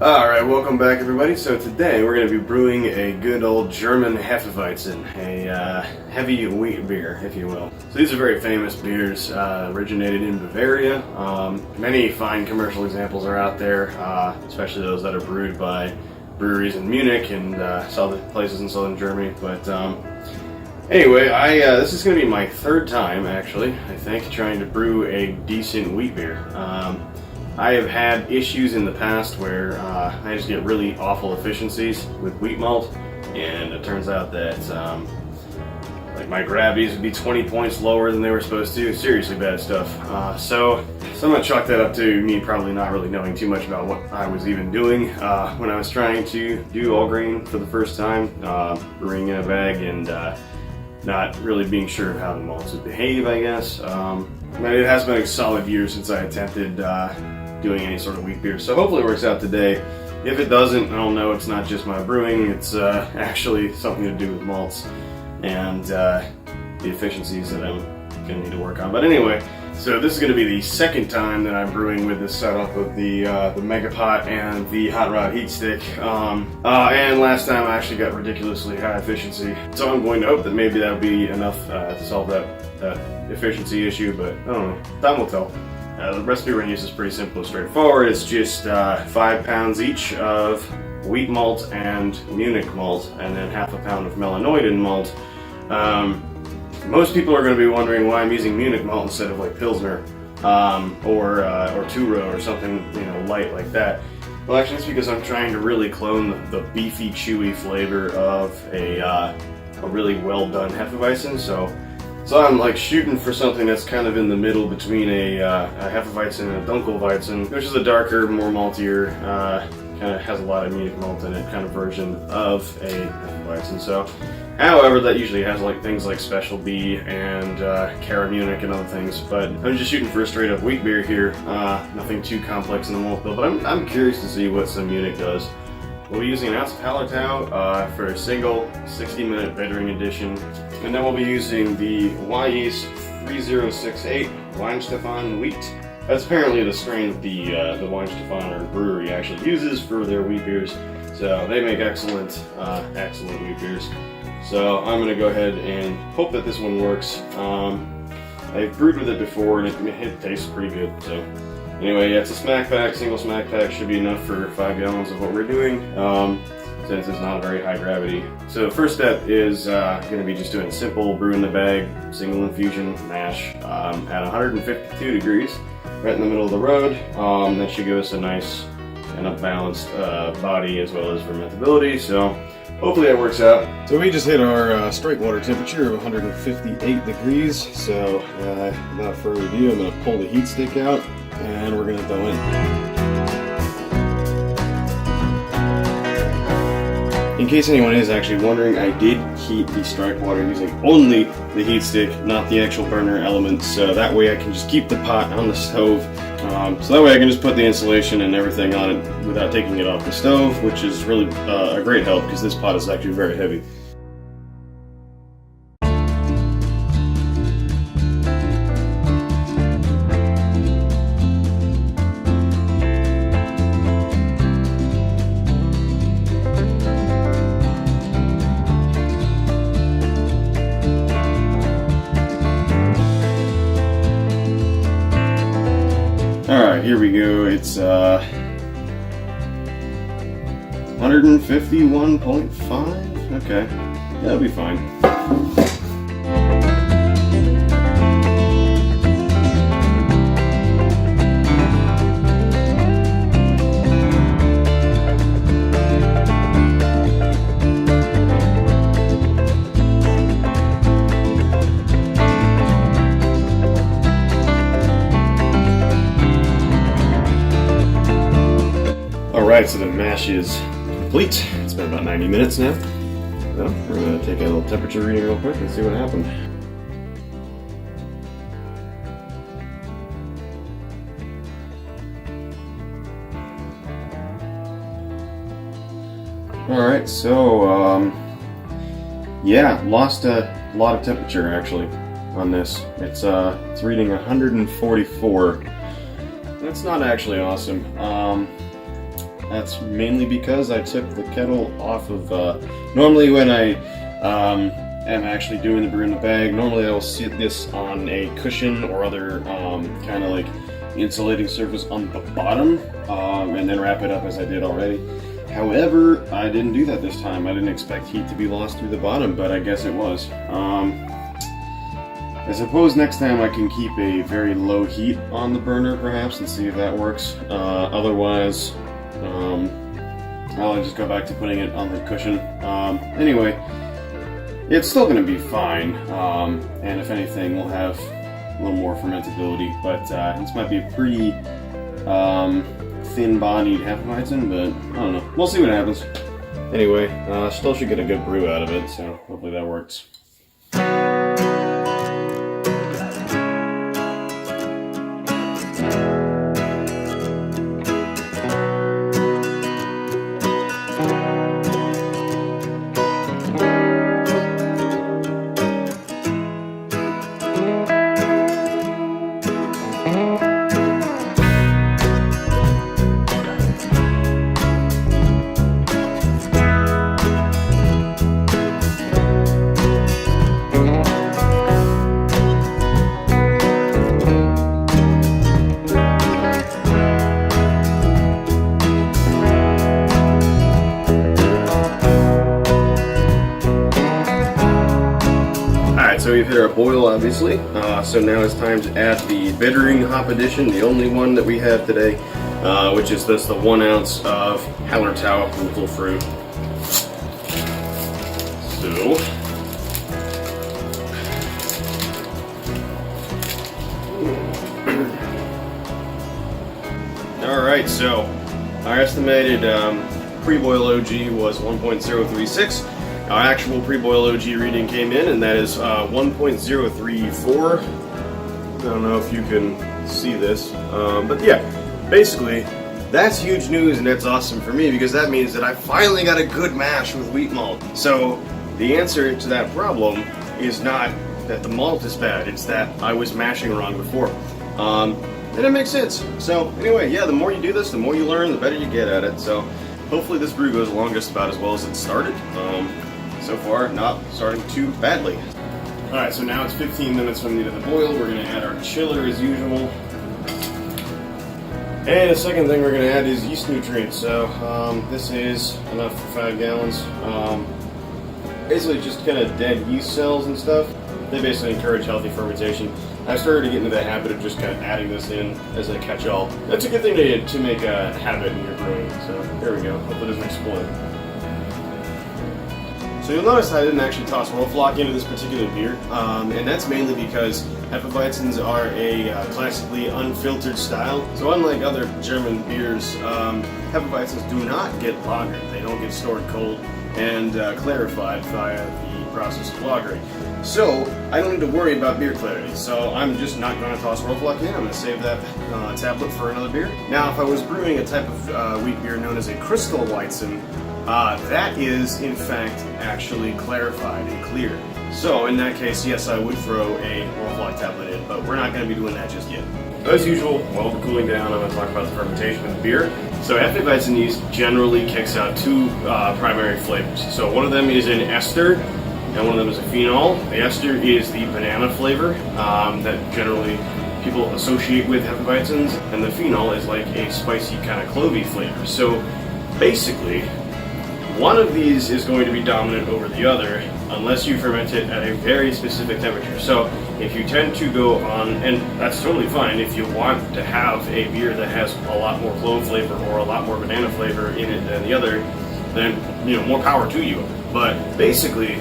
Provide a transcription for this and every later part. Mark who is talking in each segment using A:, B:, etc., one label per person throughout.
A: Alright, welcome back everybody. So today we're going to be brewing a good old German Hefeweizen, a heavy wheat beer, if you will. So these are very famous beers, originated in Bavaria. Many fine commercial examples are out there, especially those that are brewed by breweries in Munich and southern places in southern Germany. But anyway, this is going to be my third time, actually, I think, trying to brew a decent wheat beer. I have had issues in the past where I just get really awful efficiencies with wheat malt, and it turns out that like my gravities would be 20 points lower than they were supposed to. Seriously bad stuff. So I'm going to chalk that up to me probably not really knowing too much about what I was even doing when I was trying to do all grain for the first time, brewing in a bag, and not really being sure of how the malts would behave, I guess. It has been a solid year since I attempted doing any sort of wheat beer, so hopefully it works out today. If it doesn't, I'll know it's not just my brewing, it's actually something to do with malts and the efficiencies that I'm going to need to work on. But anyway, so this is going to be the second time that I'm brewing with this setup of the Megapot and the Hot Rod Heat Stick. And last time I actually got ridiculously high efficiency, so I'm going to hope that maybe that'll be enough to solve that efficiency issue, but I don't know. Time will tell. The recipe we're going to use is pretty simple and straightforward. It's just 5 pounds each of wheat malt and Munich malt, and then half a pound of melanoidin malt. Most people are going to be wondering why I'm using Munich malt instead of like Pilsner or two-row or something, light like that. Well, actually, it's because I'm trying to really clone the beefy, chewy flavor of a really well-done Hefeweizen. So I'm like shooting for something that's kind of in the middle between a Hefeweizen and a Dunkelweizen, which is a darker, more maltier, kind of has a lot of Munich malt in it kind of version of a Hefeweizen. So, however, that usually has like things like Special B and Cara Munich and other things. But I'm just shooting for a straight up wheat beer here, nothing too complex in the malt bill. But I'm curious to see what some Munich does. We'll be using an ounce of Hallertau for a single 60-minute bittering edition, and then we'll be using the Yeast 3068 Weinstefan wheat. That's apparently the strain that the Weinstefan brewery actually uses for their wheat beers. So they make excellent wheat beers. So I'm going to go ahead and hope that this one works. I've brewed with it before, and it tastes pretty good. So. Anyway, yeah, it's a smack pack, single smack pack, should be enough for 5 gallons of what we're doing, since it's not a very high gravity. So the first step is going to be just doing simple brew in the bag, single infusion mash at 152 degrees, right in the middle of the road. That should give us a nice and a balanced body as well as fermentability, so hopefully that works out. So we just hit our straight water temperature of 158 degrees, so without further ado, I'm going to pull the heat stick out, and we're going to go in. In case anyone is actually wondering, I did heat the strike water using only the heat stick, not the actual burner element, so that way I can just keep the pot on the stove. So that way I can just put the insulation and everything on it without taking it off the stove, which is really a great help because this pot is actually very heavy. Alright, here we go. It's 151.5? Okay, that'll be fine. Alright, so the mash is complete. It's been about 90 minutes now. So we're going to take a little temperature reading real quick and see what happened. Alright, so yeah, lost a lot of temperature actually on this. It's reading 144. That's not actually awesome. That's mainly because I took the kettle off of, normally when I am actually doing the brew in the bag, normally I will sit this on a cushion or other kind of like insulating surface on the bottom, and then wrap it up as I did already. However, I didn't do that this time. I didn't expect heat to be lost through the bottom, but I guess it was. I suppose next time I can keep a very low heat on the burner perhaps and see if that works. Otherwise, I'll just go back to putting it on the cushion. Anyway, it's still going to be fine, and if anything, we'll have a little more fermentability, but this might be a pretty thin-bodied Hefeweizen, but I don't know. We'll see what happens. Anyway, still should get a good brew out of it, so hopefully that works. So we've hit our boil, obviously, so now it's time to add the bittering hop addition, the only one that we have today, which is this, the 1 ounce of Hallertau Winkelfrüh. So, alright, so our estimated pre-boil OG was 1.036. Our actual pre-boil OG reading came in, and that is 1.034. I don't know if you can see this, but yeah, basically, that's huge news, and that's awesome for me because that means that I finally got a good mash with wheat malt. So the answer to that problem is not that the malt is bad, it's that I was mashing wrong before. And it makes sense. So anyway, yeah, the more you do this, the more you learn, the better you get at it. So hopefully this brew goes along just about as well as it started. So far, not starting too badly. Alright, so now it's 15 minutes from the end of the boil. We're going to add our chiller as usual. And the second thing we're going to add is yeast nutrients. So this is enough for 5 gallons. Basically just kind of dead yeast cells and stuff. They basically encourage healthy fermentation. I started to get into the habit of just kind of adding this in as a catch-all. That's a good thing to make a habit in your brewing. So there we go. Hope it doesn't explode. So you'll notice I didn't actually toss Rollflock into this particular beer, and that's mainly because Hefeweizens are a classically unfiltered style. So unlike other German beers, Hefeweizens do not get lagered. They don't get stored cold and clarified via the process of lagering. So I don't need to worry about beer clarity. So I'm just not going to toss Rollflock in. I'm going to save that tablet for another beer. Now, if I was brewing a type of wheat beer known as a Crystal Weizen, that is, in fact, actually clarified and clear. So, in that case, yes, I would throw a Rollflock tablet in, but we're not going to be doing that just yet. As usual, while we're cooling down, I'm going to talk about the fermentation of the beer. So, Hefeweizen yeast generally kicks out 2 primary flavors. So, one of them is an ester, and one of them is a phenol. The ester is the banana flavor that generally people associate with Hefeweizens, and the phenol is like a spicy kind of clovey flavor. So, basically, one of these is going to be dominant over the other unless you ferment it at a very specific temperature. So if you tend to go on, and that's totally fine, if you want to have a beer that has a lot more clove flavor or a lot more banana flavor in it than the other, then more power to you. But basically,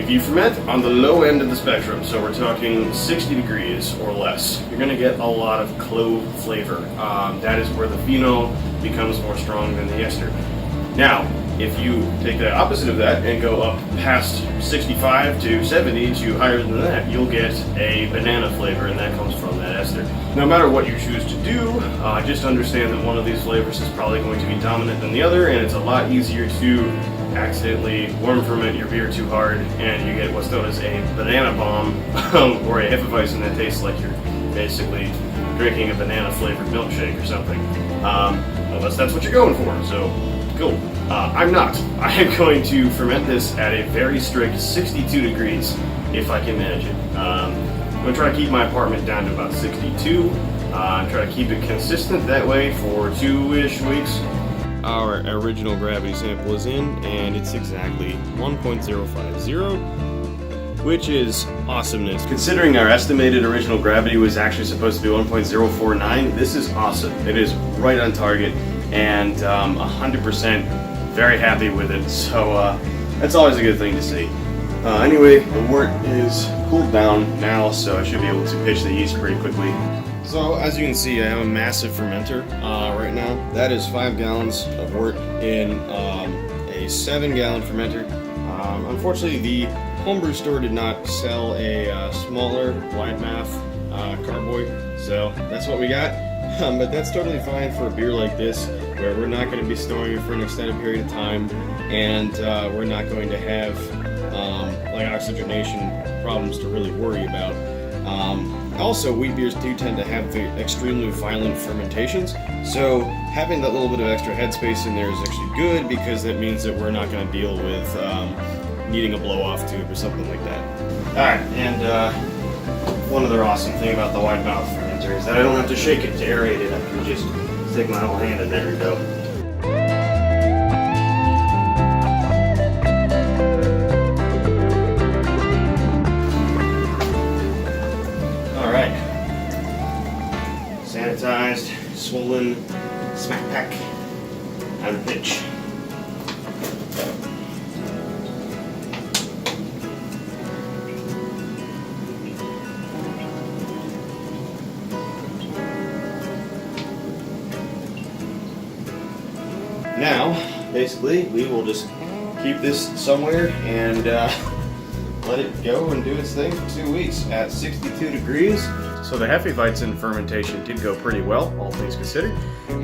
A: if you ferment on the low end of the spectrum, so we're talking 60 degrees or less, you're going to get a lot of clove flavor. That is where the phenol becomes more strong than the ester. Now, if you take the opposite of that and go up past 65 to 70 to higher than that, you'll get a banana flavor, and that comes from that ester. No matter what you choose to do, just understand that one of these flavors is probably going to be dominant than the other, and it's a lot easier to accidentally worm ferment your beer too hard, and you get what's known as a banana bomb, or a Hefeweizen that tastes like you're basically drinking a banana flavored milkshake or something. unless that's what you're going for. So, cool. I'm not. I am going to ferment this at a very strict 62 degrees, if I can manage it. I'm going to try to keep my apartment down to about 62. Try to keep it consistent that way for 2-ish weeks. Our original gravity sample is in, and it's exactly 1.050, which is awesomeness. Considering our estimated original gravity was actually supposed to be 1.049, this is awesome. It is right on target, and 100% very happy with it, so that's always a good thing to see. Anyway, the wort is cooled down now, so I should be able to pitch the yeast pretty quickly. So as you can see, I have a massive fermenter right now. That is 5 gallons of wort in a 7-gallon fermenter. Unfortunately, the homebrew store did not sell a smaller wide mouth carboy, so that's what we got. But that's totally fine for a beer like this, where we're not going to be storing it for an extended period of time, and we're not going to have like oxygenation problems to really worry about. Also, wheat beers do tend to have the extremely violent fermentations, so having that little bit of extra headspace in there is actually good, because that means that we're not going to deal with needing a blow-off tube or something like that. Alright, and one other awesome thing about the wide mouth fermenter is that I don't have to shake it to aerate it. I can just stick my whole hand in there and go. Sanitized, swollen, smack pack, and pitch. Now, basically, we will just keep this somewhere and let it go and do its thing for 2 weeks at 62 degrees. So the Hefeweizen fermentation did go pretty well, all things considered.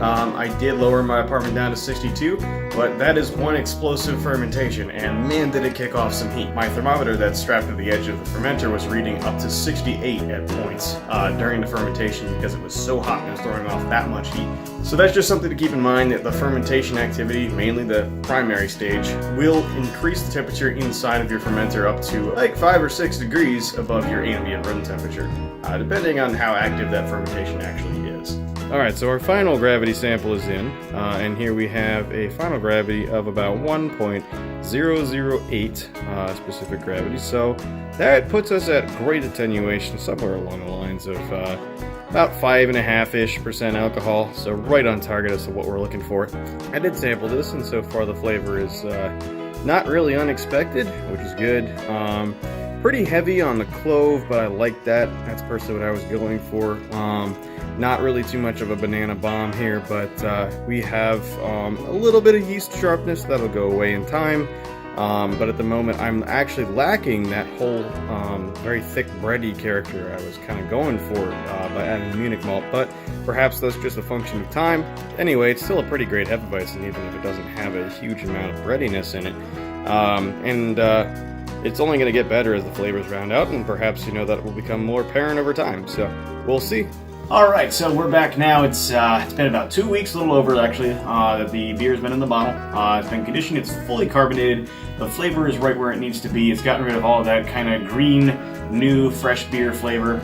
A: I did lower my apartment down to 62, but that is one explosive fermentation, and man did it kick off some heat. My thermometer that's strapped to the edge of the fermenter was reading up to 68 at points during the fermentation, because it was so hot and it was throwing off that much heat. So that's just something to keep in mind, that the fermentation activity, mainly the primary stage, will increase the temperature inside of your fermenter up to like 5 or 6 degrees above your ambient room temperature, depending on how active that fermentation actually is. Alright, so our final gravity sample is in, and here we have a final gravity of about 1.008 specific gravity, so that puts us at great attenuation, somewhere along the lines of about 5.5% alcohol, so right on target as to what we're looking for. I did sample this, and so far the flavor is not really unexpected, which is good. Pretty heavy on the clove, but I like that. That's personally what I was going for. Not really too much of a banana bomb here, but we have a little bit of yeast sharpness that'll go away in time. But at the moment, I'm actually lacking that whole very thick bready character I was kind of going for by adding Munich malt, but perhaps that's just a function of time. Anyway, it's still a pretty great Hefeweizen, even if it doesn't have a huge amount of breadiness in it. It's only going to get better as the flavors round out, and perhaps, you know, that will become more apparent over time, so we'll see. Alright, so we're back now. It's been about 2 weeks, a little over actually, that the beer's been in the bottle. It's been conditioned, it's fully carbonated, the flavor is right where it needs to be. It's gotten rid of all of that kind of green, new, fresh beer flavor.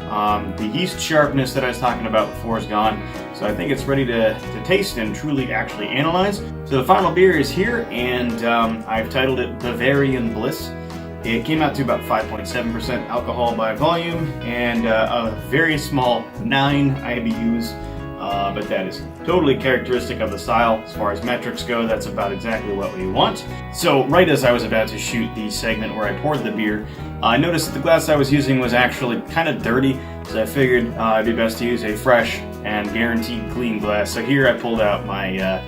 A: The yeast sharpness that I was talking about before is gone, so I think it's ready to taste and truly actually analyze. So the final beer is here, and I've titled it Bavarian Bliss. It came out to about 5.7% alcohol by volume, and a very small 9 IBUs, but that is totally characteristic of the style. As far as metrics go, that's about exactly what we want. So right as I was about to shoot the segment where I poured the beer, I noticed that the glass I was using was actually kind of dirty, so I figured it'd be best to use a fresh and guaranteed clean glass. So here I pulled out my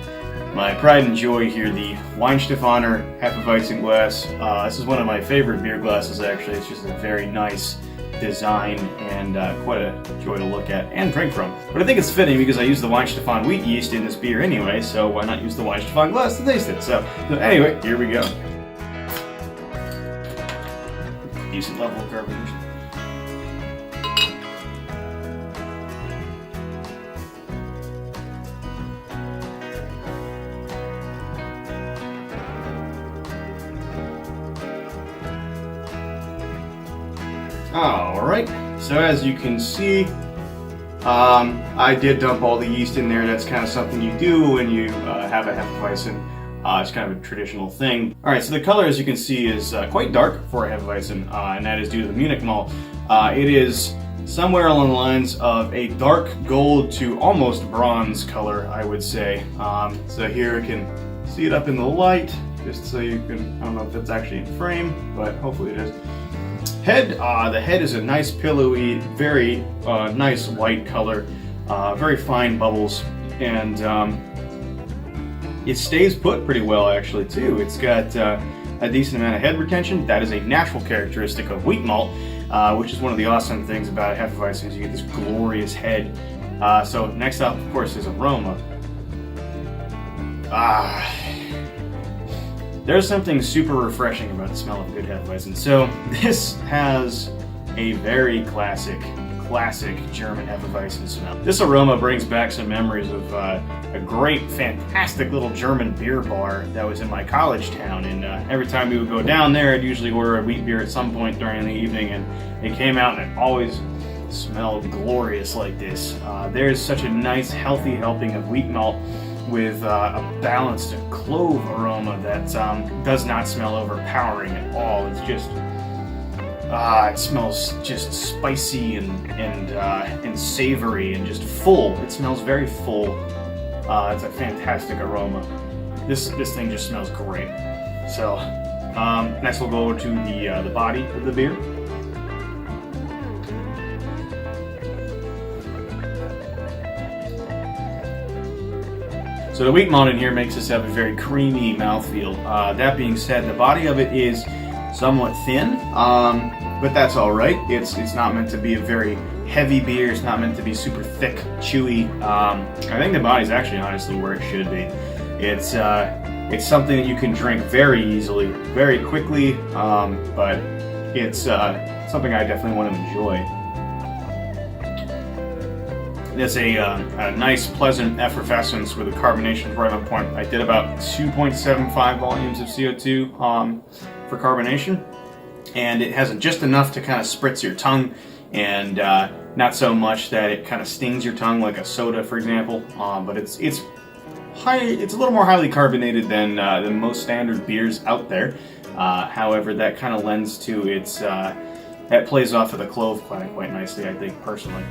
A: my pride and joy here, the Weinstefaner Hefeweizen glass. This is one of my favorite beer glasses, actually. It's just a very nice design and quite a joy to look at and drink from. But I think it's fitting because I use the Weinstefan wheat yeast in this beer anyway, so why not use the Weinstefan glass to taste it? So anyway, here we go. Decent level of carbonation. Alright, so as you can see, I did dump all the yeast in there. That's kind of something you do when you have a Hefeweizen. It's kind of a traditional thing. Alright, so the color, as you can see, is quite dark for a Hefeweizen, and that is due to the Munich malt. It is somewhere along the lines of a dark gold to almost bronze color, I would say. So here you can see it up in the light, just so you can, I don't know if that's actually in frame, but hopefully it is. Head, the head is a nice pillowy, very nice white color, very fine bubbles, and it stays put pretty well actually too. It's got a decent amount of head retention. That is a natural characteristic of wheat malt, which is one of the awesome things about Hefeweizen is you get this glorious head. So next up, of course, is aroma. There's something super refreshing about the smell of a good Hefeweizen. So this has a very classic German Hefeweizen smell. This aroma brings back some memories of a great, fantastic little German beer bar that was in my college town, and every time we would go down there, I'd usually order a wheat beer at some point during the evening, and it came out and it always smelled glorious like this. There's such a nice, healthy helping of wheat malt with a balanced clove aroma that does not smell overpowering at all. It's just it smells just spicy and savory and just full. It smells very full. It's a fantastic aroma. This thing just smells great. So next we'll go to the body of the beer. So the wheat malt in here makes this have a very creamy mouthfeel. That being said, the body of it is somewhat thin, but that's all right. It's not meant to be a very heavy beer. It's not meant to be super thick, chewy. I think the body's actually honestly where it should be. It's something that you can drink very easily, very quickly, but it's something I definitely want to enjoy. It's a nice, pleasant effervescence with the carbonation right on point. I did about 2.75 volumes of CO2 for carbonation, and it has just enough to kind of spritz your tongue, and not so much that it kind of stings your tongue like a soda, for example. But it's a little more highly carbonated than most standard beers out there. However, that kind of lends to its that plays off of the clove quite nicely, I think, personally.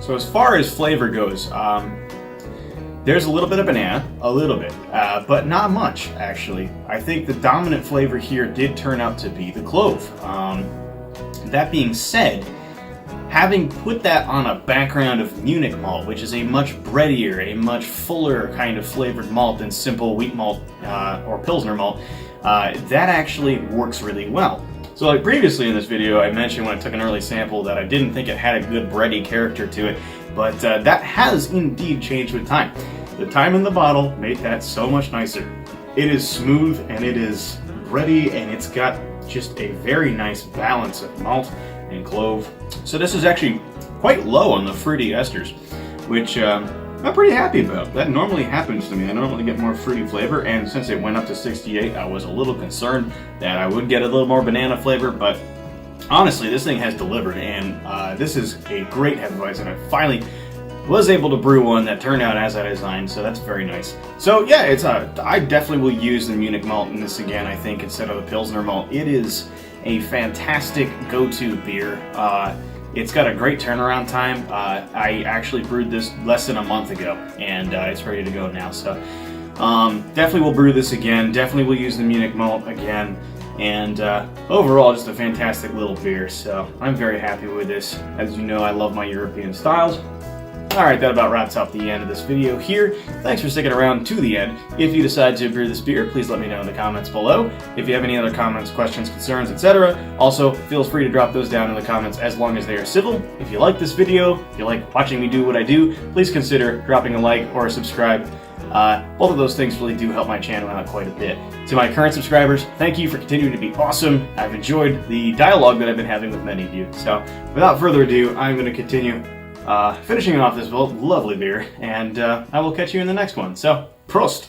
A: So as far as flavor goes, there's a little bit of banana, but not much, actually. I think the dominant flavor here did turn out to be the clove. That being said, having put that on a background of Munich malt, which is a much breadier, a much fuller kind of flavored malt than simple wheat malt or Pilsner malt, that actually works really well. So like previously in this video, I mentioned when I took an early sample that I didn't think it had a good bready character to it, but that has indeed changed with time. The time in the bottle made that so much nicer. It is smooth and it is bready, and it's got just a very nice balance of malt and clove. So this is actually quite low on the fruity esters, which I'm pretty happy about. That normally happens to me. I normally get more fruity flavor, and since it went up to 68, I was a little concerned that I would get a little more banana flavor, but honestly, this thing has delivered, and this is a great Hefeweizen. I finally was able to brew one that turned out as I designed, so that's very nice. So yeah, I definitely will use the Munich malt in this again, I think, instead of the Pilsner malt. It is a fantastic go-to beer. It's got a great turnaround time. I actually brewed this less than a month ago, and it's ready to go now. So definitely will brew this again. Definitely will use the Munich malt again. And overall, just a fantastic little beer. So I'm very happy with this. As you know, I love my European styles. Alright, that about wraps up the end of this video here. Thanks for sticking around to the end. If you decide to brew this beer, please let me know in the comments below. If you have any other comments, questions, concerns, etc., also feel free to drop those down in the comments as long as they are civil. If you like this video, if you like watching me do what I do, please consider dropping a like or a subscribe. Both of those things really do help my channel out quite a bit. To my current subscribers, thank you for continuing to be awesome. I've enjoyed the dialogue that I've been having with many of you. So, without further ado, I'm going to continue finishing off this lovely beer, and I will catch you in the next one. So, Prost!